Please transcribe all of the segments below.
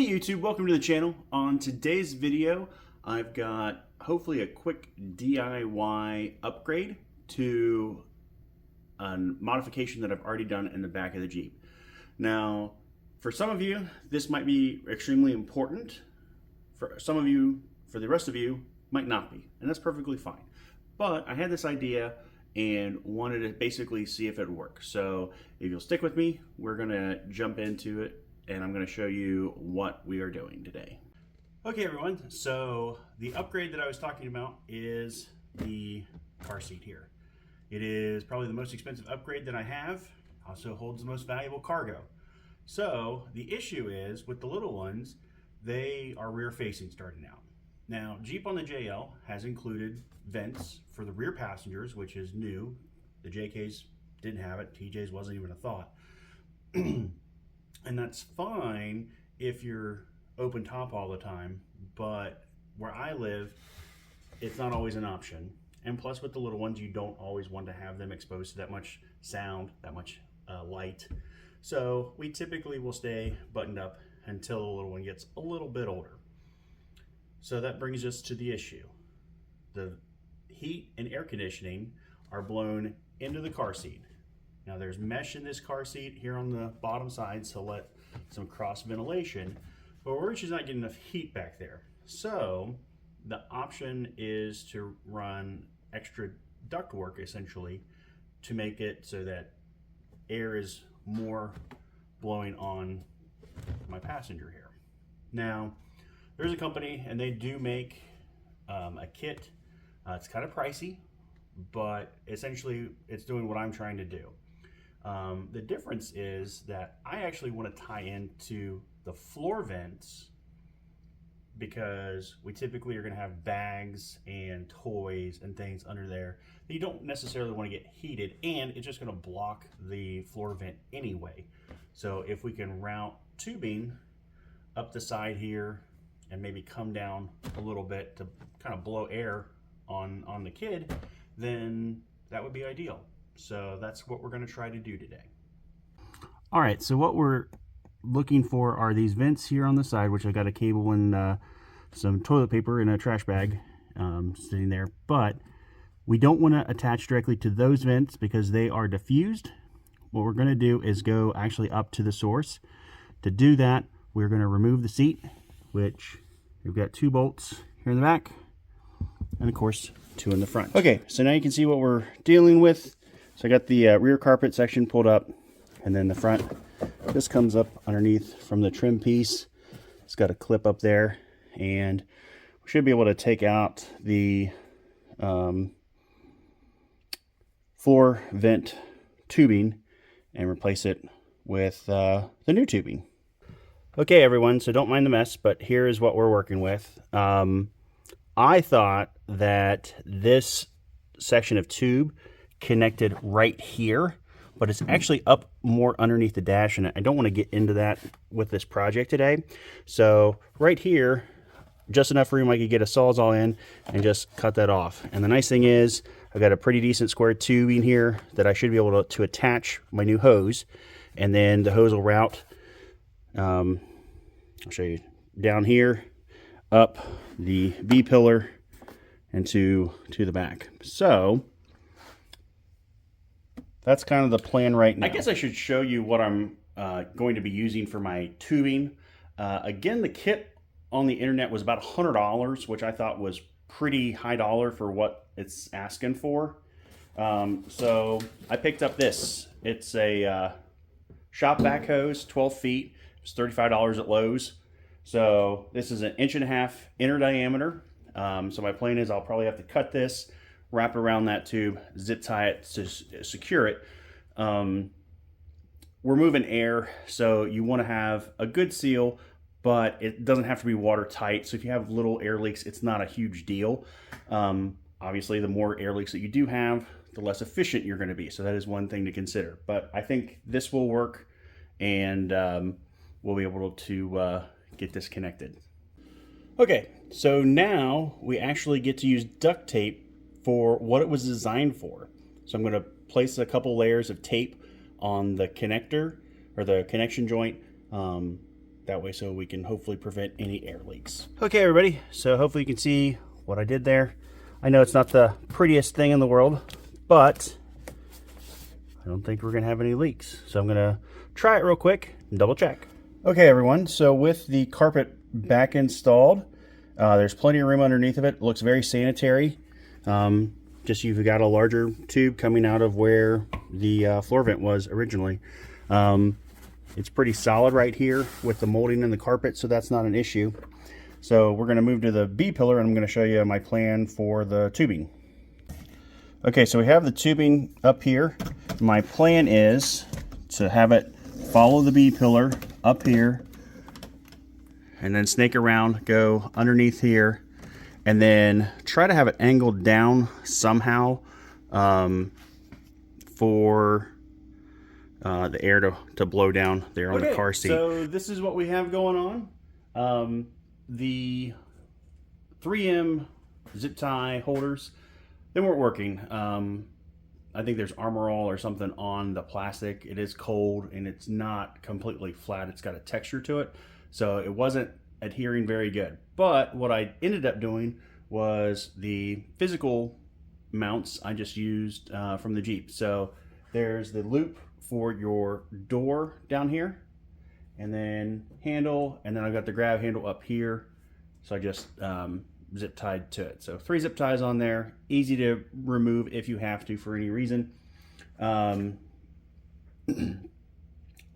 Hey YouTube, welcome to the channel. On today's video, I've got hopefully a quick DIY upgrade to a modification that I've already done in the back of the Jeep. Now, for some of you, this might be extremely important. For some of you, for the rest of you, might not be, and that's perfectly fine. But I had this idea and wanted to basically see if it works. So if you'll stick with me, we're gonna jump into it and I'm going to show you what we are doing today. Okay everyone, so the upgrade that I was talking about is the car seat here. It is probably the most expensive upgrade that I have, also holds the most valuable cargo. So the issue is with the little ones, they are rear facing starting out. Now Jeep on the JL has included vents for the rear passengers, which is new. The JKs didn't have it, TJs wasn't even a thought. And that's fine if you're open top all the time, but where I live, it's not always an option. And plus with the little ones, you don't always want to have them exposed to that much sound, that much light. So we typically will stay buttoned up until the little one gets a little bit older. So that brings us to the issue. The heat and air conditioning are blown into the car seat. Now there's mesh in this car seat here on the bottom side to let some cross ventilation, but we're just not getting enough heat back there. So the option is to run extra ductwork essentially to make it so that air is more blowing on my passenger here. Now there's a company and they do make a kit. It's kind of pricey, but essentially it's doing what I'm trying to do. The difference is that I actually want to tie into the floor vents because we typically are going to have bags and toys and things under there that you don't necessarily want to get heated, and it's just going to block the floor vent anyway. So if we can route tubing up the side here and maybe come down a little bit to kind of blow air on the kid, then that would be ideal. So that's what we're going to try to do today. All right, so what we're looking for are these vents here on the side, which I got a cable and some toilet paper in a trash bag sitting there. But we don't want to attach directly to those vents because they are diffused. What we're going to do is go actually up to the source. To do that, we're going to remove the seat, which we've got 2 bolts here in the back, and of course 2 in the front. Okay, so now you can see what we're dealing with. So I got the rear carpet section pulled up, and then the front, this comes up underneath from the trim piece. It's got a clip up there, and we should be able to take out the floor vent tubing and replace it with the new tubing. Okay everyone, so don't mind the mess, but here is what we're working with. I thought that this section of tube connected right here, but it's actually up more underneath the dash, and I don't want to get into that with this project today. So right here, just enough room I could get a Sawzall in and just cut that off. And the nice thing is I've got a pretty decent square tubing here that I should be able to attach my new hose, and then the hose will route, I'll show you, down here, up the B-pillar, and to the back. So that's kind of the plan right now. I guess I should show you what I'm going to be using for my tubing. Again, the kit on the internet was about $100, which I thought was pretty high dollar for what it's asking for. So I picked up this. It's a shop vac hose, 12 feet. It's $35 at Lowe's. So this is an 1.5 inch inner diameter. So my plan is I'll probably have to cut this, wrap it around that tube, zip tie it to secure it. We're moving air, so you want to have a good seal, but it doesn't have to be watertight. So if you have little air leaks, it's not a huge deal. Obviously, the more air leaks that you do have, the less efficient you're going to be. So that is one thing to consider. But I think this will work, and we'll be able to get this connected. Okay, so now we actually get to use duct tape for what it was designed for. So I'm going to place a couple layers of tape on the connector or the connection joint That way so we can hopefully prevent any air leaks. Okay, everybody, so hopefully you can see what I did there. I know it's not the prettiest thing in the world, but I don't think we're gonna have any leaks. So I'm gonna try it real quick and double check. Okay, everyone, so with the carpet back installed, there's plenty of room underneath of it. It looks very sanitary. Just you've got a larger tube coming out of where the floor vent was originally. It's pretty solid right here with the molding in the carpet, so that's not an issue. So we're going to move to the B-pillar, and I'm going to show you my plan for the tubing. Okay, so we have the tubing up here. My plan is to have it follow the B-pillar up here, and then snake around, go underneath here, and then try to have it angled down somehow for the air to blow down there on the car seat. So this is what we have going on. The 3M zip tie holders, they weren't working. I think there's Armor All or something on the plastic. It is cold and it's not completely flat. It's got a texture to it. So it wasn't adhering very good. But what I ended up doing was the physical mounts I just used from the Jeep. So there's the loop for your door down here, and then handle, and then I've got the grab handle up here. So I just zip tied to it. So 3 zip ties on there, easy to remove if you have to for any reason. I am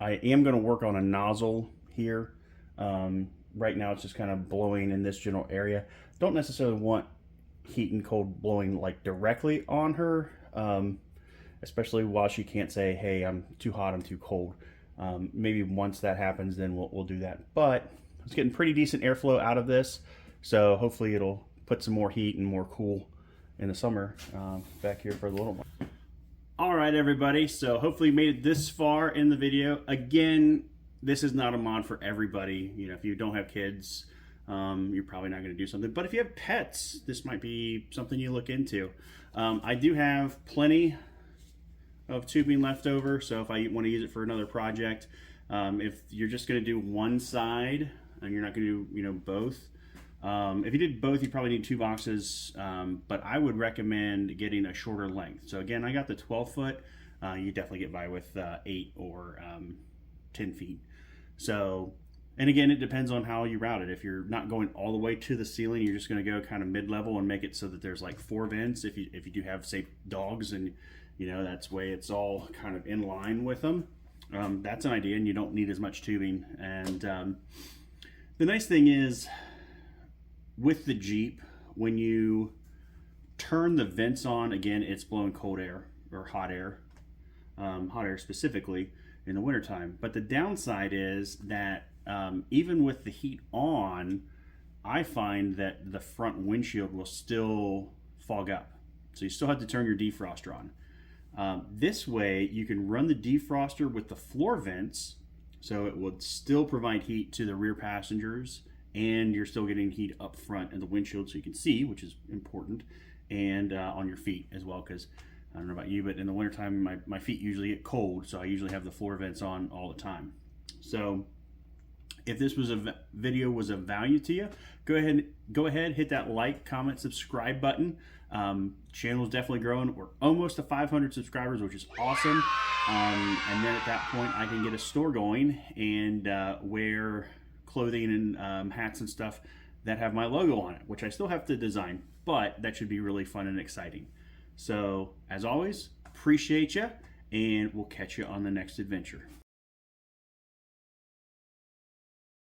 going to work on a nozzle here. Right now it's just kind of blowing in this general area. Don't necessarily want heat and cold blowing like directly on her, especially while she can't say, hey, I'm too hot, I'm too cold. Maybe once that happens, then we'll do that. But it's getting pretty decent airflow out of this, so hopefully it'll put some more heat and more cool in the summer back here for the little one. All right, everybody, so hopefully you made it this far in the video. Again, this is not a mod for everybody. You know, if you don't have kids, you're probably not going to do something. But if you have pets, this might be something you look into. I do have plenty of tubing left over, so if I want to use it for another project, if you're just going to do one side and you're not going to do, you know, both, if you did both, you probably need 2 boxes, but I would recommend getting a shorter length. So again, I got the 12 foot. You definitely get by with 8 or 10 feet. So, and again, it depends on how you route it. If you're not going all the way to the ceiling, you're just going to go kind of mid-level and make it so that there's like 4 vents. If you do have, say, dogs, and you know, that's way it's all kind of in line with them. That's an idea, and you don't need as much tubing. And the nice thing is, with the Jeep, when you turn the vents on, again, it's blowing cold air or hot air specifically in the wintertime. But the downside is that even with the heat on, I find that the front windshield will still fog up. So you still have to turn your defroster on. This way you can run the defroster with the floor vents, so it would still provide heat to the rear passengers, and you're still getting heat up front in the windshield so you can see, which is important, and on your feet as well, because I don't know about you, but in the wintertime my feet usually get cold, so I usually have the floor vents on all the time. So if this was video was of value to you, go ahead, hit that like, comment, subscribe button. Channel is definitely growing. We're almost to 500 subscribers, which is awesome. And then at that point, I can get a store going and wear clothing and hats and stuff that have my logo on it, which I still have to design, but that should be really fun and exciting. So, as always, appreciate you, and we'll catch you on the next adventure.